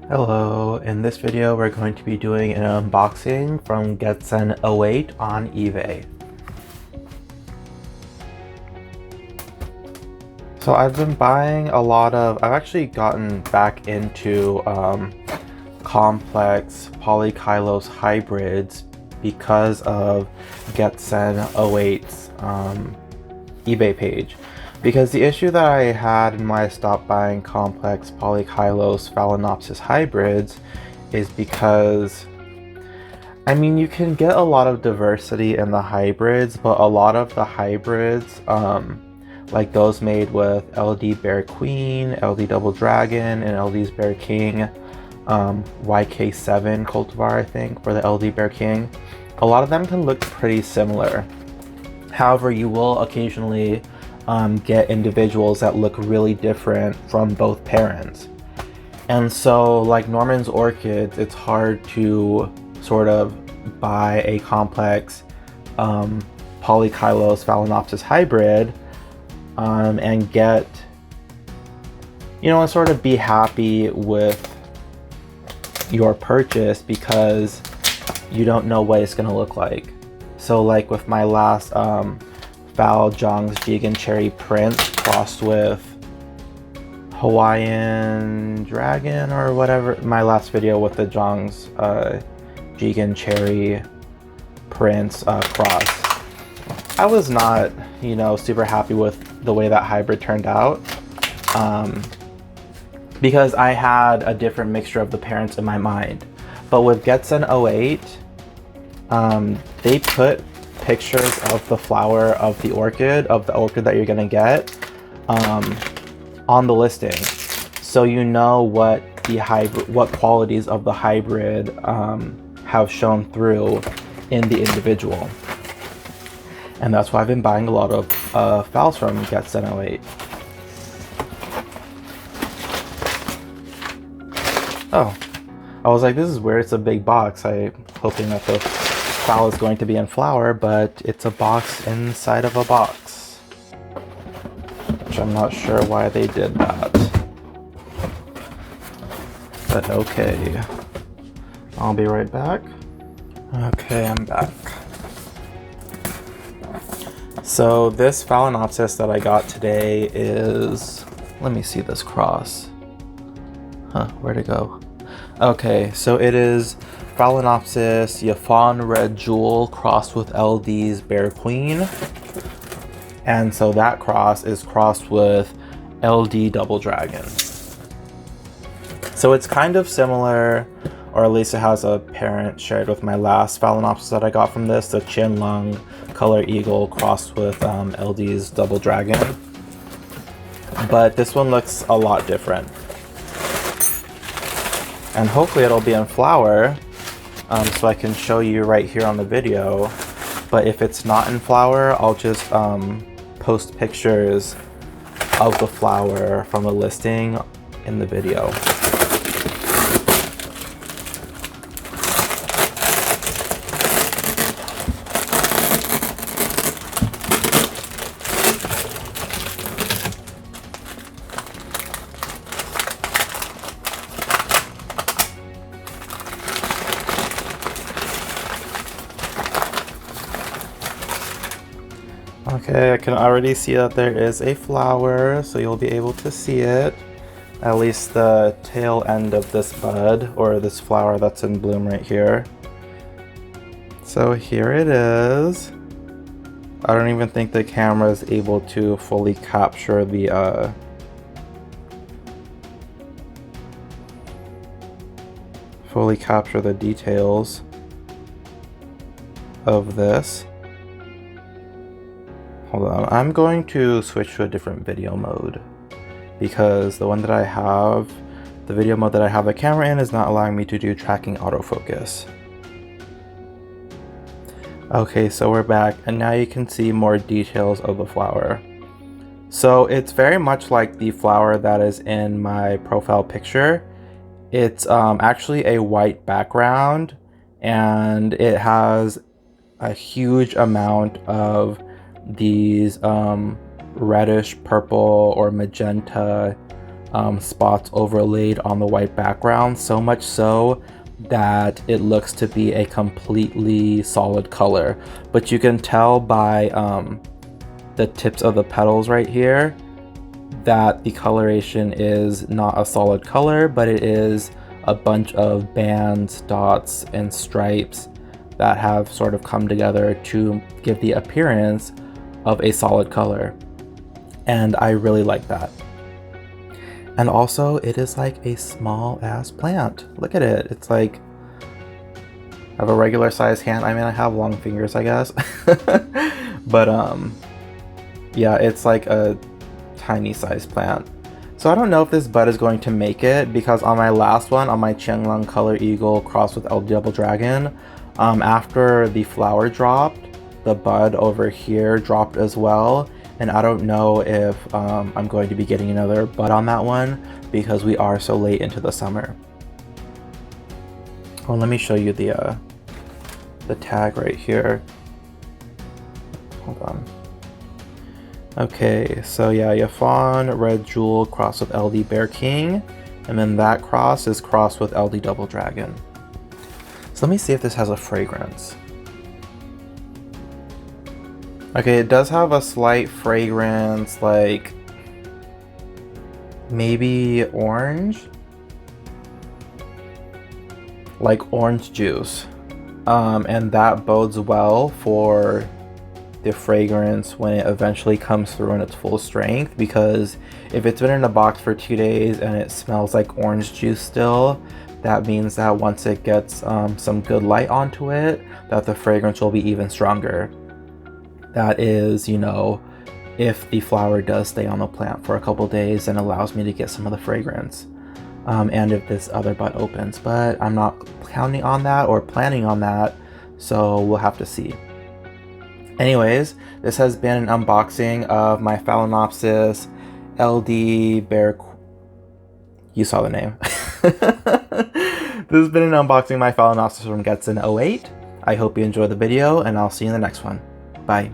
Hello, in this video we're going to be doing an unboxing from Getzen08 on eBay. So I've been buying a lot of, I've actually gotten back into complex Polychilos hybrids because of Getzen08's eBay page. Because the issue that I had when I stopped buying complex Polychilos Phalaenopsis hybrids is because, I mean, you can get a lot of diversity in the hybrids, but a lot of the hybrids, like those made with LD Bear Queen, LD Double Dragon, and LD's Bear King, YK7 cultivar, I think, for the LD Bear King, a lot of them can look pretty similar. However, you will occasionally get individuals that look really different from both parents. And so, like Norman's Orchids, it's hard to sort of buy a complex Polychilos Phalaenopsis hybrid and get, you know, and sort of be happy with your purchase because you don't know what it's going to look like. So like with my last Phal Zhang's Jigen Cherry Prince crossed with Hawaiian Dragon or whatever, my last video with the Zhang's Jigen Cherry Prince cross, I was not, you know, super happy with the way that hybrid turned out because I had a different mixture of the parents in my mind. But with Getzen08, they put pictures of the flower of the orchid that you're gonna get on the listing, so you know what the hybrid, what qualities of the hybrid have shown through in the individual. And that's why I've been buying a lot of Phals from Getzen08. Oh, I was like, this is weird, it's a big box. I'm hoping that the Phal is going to be in flower, but it's a box inside of a box, which I'm not sure why they did that, but okay. I'll be right back. Okay, I'm back. So this Phalaenopsis that I got today is, let me see this cross. Where'd it go? Okay, so it is Phalaenopsis Yaphon Red Jewel crossed with LD's Bear Queen. And so that cross is crossed with LD Double Dragon. So it's kind of similar, or at least it has a parent shared with my last Phalaenopsis that I got from this, the Chin Lung Color Eagle crossed with LD's Double Dragon. But this one looks a lot different. And hopefully it'll be in flower, so I can show you right here on the video. But if it's not in flower, I'll just post pictures of the flower from the listing in the video. Okay, I can already see that there is a flower, so you'll be able to see it. At least the tail end of this bud, or this flower that's in bloom right here. So here it is. I don't even think the camera is able to fully capture the details of this. Hold on, I'm going to switch to a different video mode because the one that I have, the video mode that I have the camera in, is not allowing me to do tracking autofocus. Okay, so we're back, and now you can see more details of the flower. So it's very much like the flower that is in my profile picture. It's actually a white background, and it has a huge amount of these reddish purple or magenta spots overlaid on the white background, so much so that it looks to be a completely solid color. But you can tell by the tips of the petals right here that the coloration is not a solid color, but it is a bunch of bands, dots, and stripes that have sort of come together to give the appearance of a solid color. And I really like that. And also, it is like a small ass plant. Look at it. It's like, I have a regular sized hand. I mean, I have long fingers, I guess. But yeah, it's like a tiny sized plant. So I don't know if this bud is going to make it, because on my last one, on my Qianglong Color Eagle crossed with LD Double Dragon, after the flower dropped, the bud over here dropped as well. And I don't know if I'm going to be getting another bud on that one, because we are so late into the summer. Oh, let me show you the tag right here. Hold on. Okay, so yeah, Yaphon Red Jewel crossed with LD Bear King, and then that cross is crossed with LD Double Dragon. So let me see if this has a fragrance. Okay, it does have a slight fragrance, like maybe orange? Like orange juice. And that bodes well for the fragrance when it eventually comes through in its full strength, because if it's been in a box for 2 days and it smells like orange juice still, that means that once it gets some good light onto it, that the fragrance will be even stronger. That is, you know, if the flower does stay on the plant for a couple days and allows me to get some of the fragrance. And if this other bud opens, but I'm not counting on that or planning on that, so we'll have to see. Anyways, this has been an unboxing of my Phalaenopsis LD Bear. You saw the name. This has been an unboxing of my Phalaenopsis from Getzen08. I hope you enjoyed the video, and I'll see you in the next one. Bye.